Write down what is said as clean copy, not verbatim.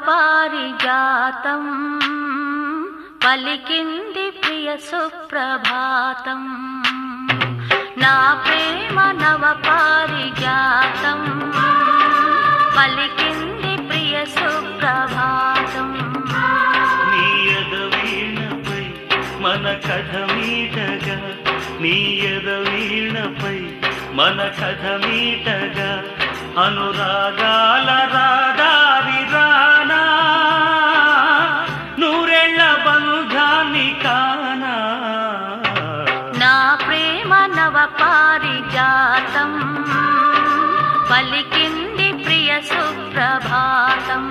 పారిజాతం పలికింది ప్రియ సుప్రభాతం నా ప్రేమ నవ పారిజాతం పలికింది ప్రియ సుప్రభాతం నీయద వీణపై మన కథ మీటగా నీయద వీణపై మన కథ మీటగా అనురాగాల రాదారి రానా నూరెళ్ళ బంధాన్ని కానా నా ప్రేమ నవ పారిజాతం పలికింది ప్రియ సుప్రభాతం